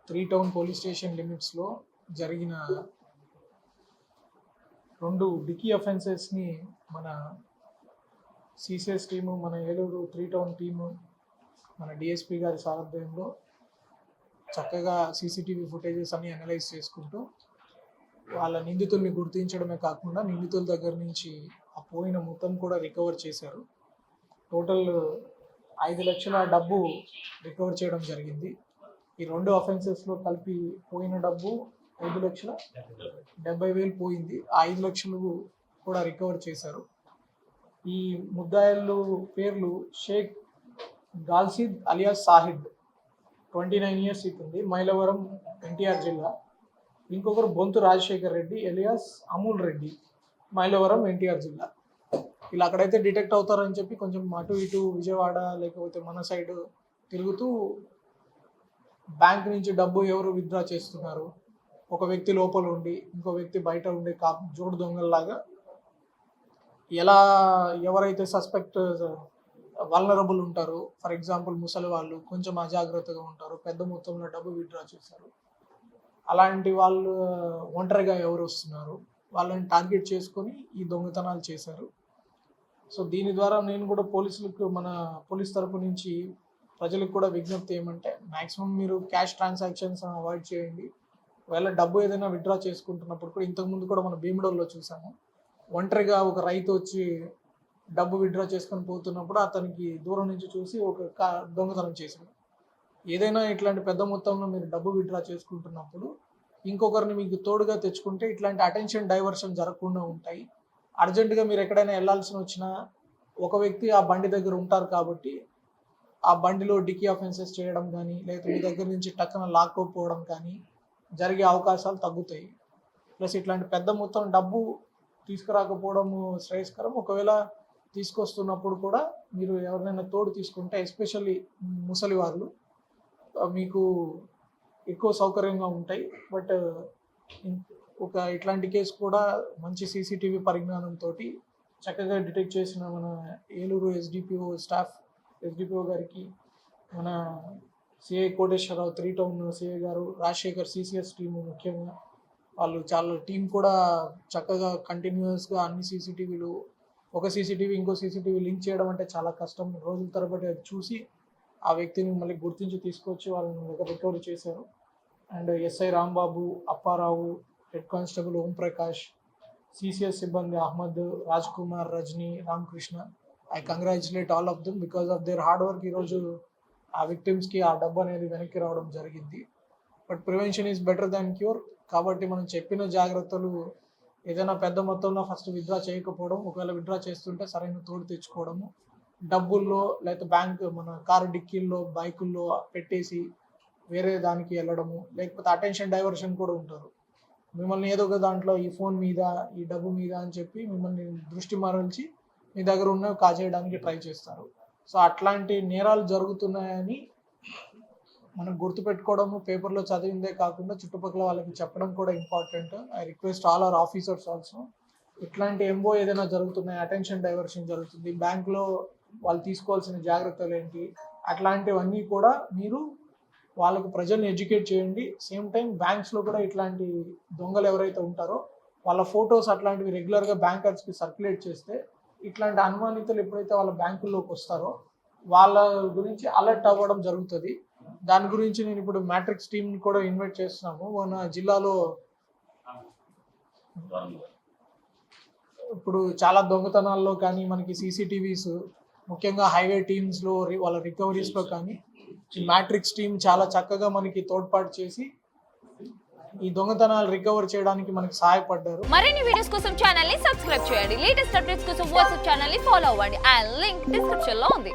Three town police station లిమిట్స్లో జరిగిన 2 dicky అఫెన్సెస్ని మన సిసిఎస్ టీము, మన ఏలూరు త్రీ టౌన్ టీము, మన డిఎస్పీ గారి సారథ్యంలో చక్కగా సీసీటీవీ ఫుటేజెస్ అన్ని అనలైజ్ చేసుకుంటూ వాళ్ళ నిందితుల్ని గుర్తించడమే కాకుండా నిందితుల దగ్గర నుంచి ఆ పోయిన మొత్తం కూడా రికవర్ చేశారు. టోటల్ 5 లక్షల డబ్బు రికవర్ చేయడం జరిగింది. ఈ 2 అఫెన్సెస్లో కలిపి పోయిన డబ్బు 5,70,000 పోయింది. ఆ 5 లక్షలు కూడా రికవర్ చేశారు. ఈ ముద్దాయిలు పేర్లు షేక్ గాల్సిద్ అలియాస్ సాహిద్, 29 ఇయర్స్ అవుతుంది, మైలవరం ఎన్టీఆర్ జిల్లా. ఇంకొకరు బొంతు రాజశేఖర్ రెడ్డి ఎలియాస్ అమూల్ రెడ్డి, మైలవరం ఎన్టీఆర్ జిల్లా. ఇలా అక్కడైతే డిటెక్ట్ అవుతారని చెప్పి కొంచెం అటు ఇటు విజయవాడ లేకపోతే మన సైడ్ తిరుగుతూ బ్యాంక్ నుంచి డబ్బు ఎవరు విత్డ్రా చేస్తున్నారు, ఒక వ్యక్తి లోపల ఉండి ఇంకో వ్యక్తి బయట ఉండి జోడు దొంగల్లాగా ఎలా ఎవరైతే సస్పెక్ట్ వల్నరబుల్ ఉంటారో, ఫర్ ఎగ్జాంపుల్ ముసలి వాళ్ళు కొంచెం అజాగ్రత్తగా ఉంటారు, పెద్ద మొత్తంలో డబ్బు విత్డ్రా చేశారు, అలాంటి వాళ్ళు ఒంటరిగా ఎవరు వస్తున్నారు వాళ్ళని టార్గెట్ చేసుకొని ఈ దొంగతనాలు చేశారు. సో దీని ద్వారా నేను కూడా పోలీసులకు, మన పోలీస్ తరపు నుంచి ప్రజలకు కూడా విజ్ఞప్తి ఏమంటే మ్యాక్సిమం మీరు క్యాష్ ట్రాన్సాక్షన్స్ అవాయిడ్ చేయండి. ఒకవేళ డబ్బు ఏదైనా విత్డ్రా చేసుకుంటున్నప్పుడు కూడా, ఇంతకుముందు కూడా మన భీమడోల్లో చూసాము, ఒంటరిగా ఒక రైతు వచ్చి డబ్బు విత్డ్రా చేసుకొని పోతున్నప్పుడు అతనికి దూరం నుంచి చూసి ఒక దొంగతనం చేశాడు. ఏదైనా ఇట్లాంటి పెద్ద మొత్తంలో మీరు డబ్బు విత్డ్రా చేసుకుంటున్నప్పుడు ఇంకొకరిని మీకు తోడుగా తెచ్చుకుంటే ఇట్లాంటి అటెన్షన్ డైవర్షన్ జరగకుండా ఉంటాయి. అర్జెంటుగా మీరు ఎక్కడైనా వెళ్ళాల్సి వచ్చినా ఒక వ్యక్తి ఆ బండి దగ్గర ఉంటారు కాబట్టి ఆ బండిలో డికీ అఫెన్సెస్ చేయడం కానీ లేకపోతే మీ దగ్గర నుంచి టక్కన లాక్కోపోవడం కానీ జరిగే అవకాశాలు తగ్గుతాయి. ప్లస్ ఇట్లాంటి పెద్ద మొత్తం డబ్బు తీసుకురాకపోవడము శ్రేయస్కరం. ఒకవేళ తీసుకొస్తున్నప్పుడు కూడా మీరు ఎవరినైనా తోడు తీసుకుంటే, ఎస్పెషల్లీ ముసలి వాళ్ళు, మీకు ఎక్కువ సౌకర్యంగా ఉంటాయి. బట్ ఒక ఇట్లాంటి కేసు కూడా మంచి సీసీటీవీ పరిజ్ఞానంతో చక్కగా డిటెక్ట్ చేసిన మన ఏలూరు ఎస్డిపిఓ గారికి, మన CI Koteswararao three town CI గారు, రాజశేఖర్ సిసిఎస్ టీము, ముఖ్యంగా వాళ్ళు చాలా టీం కూడా చక్కగా కంటిన్యూస్గా అన్ని సీసీటీవీలు, ఒక సీసీటీవీ ఇంకో సీసీటీవీ లింక్ చేయడం అంటే చాలా కష్టం. రోజుల తరబడి అది చూసి ఆ వ్యక్తిని మళ్ళీ గుర్తించి తీసుకొచ్చి వాళ్ళని రికవరీ చేశారు. And SI Rambabu, Apparao, head constable Omprakash, CCS సిబ్బంది Ahmed, Raj Kumar, Rajani, Ramakrishna, I congratulate all of them because of their hard work. ఈరోజు ఆ విక్టిమ్స్కి ఆ డబ్బు అనేది వెనక్కి రావడం జరిగింది. But prevention is better than cure. కాబట్టి మనం చెప్పిన జాగ్రత్తలు, ఏదైనా పెద్ద మొత్తంలో ఫస్ట్ విత్డ్రా చేయకపోవడం, ఒకవేళ విత్డ్రా చేస్తుంటే సరైన తోడు తెచ్చుకోవడము, డబ్బుల్లో లేకపోతే బ్యాంక్ మన కారు డిక్కీల్లో బైకుల్లో పెట్టేసి వేరే దానికి వెళ్ళడము, లేకపోతే అటెన్షన్ డైవర్షన్ కూడా ఉంటారు. మిమ్మల్ని ఏదో ఒక దాంట్లో ఈ ఫోన్ మీద, ఈ డబ్బు మీద అని చెప్పి మిమ్మల్ని దృష్టి మరల్చి మీ దగ్గర ఉన్నవి కాజేయడానికి ట్రై చేస్తారు. సో అట్లాంటి నేరాలు జరుగుతున్నాయని మనం గుర్తుపెట్టుకోవడము, పేపర్లో చదివిందే కాకుండా చుట్టుపక్కల వాళ్ళకి చెప్పడం కూడా important. I request all our officers also, ఇట్లాంటి ఎంబో ఏదైనా జరుగుతున్నాయి, అటెన్షన్ డైవర్షన్ జరుగుతుంది, బ్యాంక్లో వాళ్ళు తీసుకోవాల్సిన జాగ్రత్తలు ఏంటి, అట్లాంటివన్నీ కూడా మీరు వాళ్ళకి ప్రజల్ని ఎడ్యుకేట్ చేయండి. సేమ్ టైం బ్యాంక్స్లో కూడా ఇట్లాంటి దొంగలు ఎవరైతే ఉంటారో వాళ్ళ ఫొటోస్ అట్లాంటివి రెగ్యులర్గా బ్యాంకర్స్కి సర్క్యులేట్ చేస్తే ఇట్లాంటి అనుమానితులు ఎప్పుడైతే వాళ్ళ బ్యాంకుల్లోకి వస్తారో వాళ్ళ గురించి అలర్ట్ అవ్వడం జరుగుతుంది. దాని గురించి నేను ఇప్పుడు మ్యాట్రిక్స్ టీంని కూడా ఇన్వైట్ చేస్తున్నాము. మన జిల్లాలో ఇప్పుడు చాలా దొంగతనాల్లో కానీ మనకి సీసీటీవీస్, ముఖ్యంగా హైవే టీమ్స్లో వాళ్ళ రికవరీస్లో కానీ ఈ మ్యాట్రిక్స్ టీం చాలా చక్కగా మనకి తోడ్పాటు చేసి ఈ దొంగతనాలు రికవర్ చేయడానికి మనకి సహాయపడ్డారు. మరిన్ని వీడియోస్ కోసం ఛానల్ ని సబ్స్క్రైబ్ చేయండి. లేటెస్ట్ అప్డేట్స్ కోసం వాట్సాప్ ఛానల్ ని ఫాలో అవ్వండి. ఆ లింక్ డిస్క్రిప్షన్ లో ఉంది.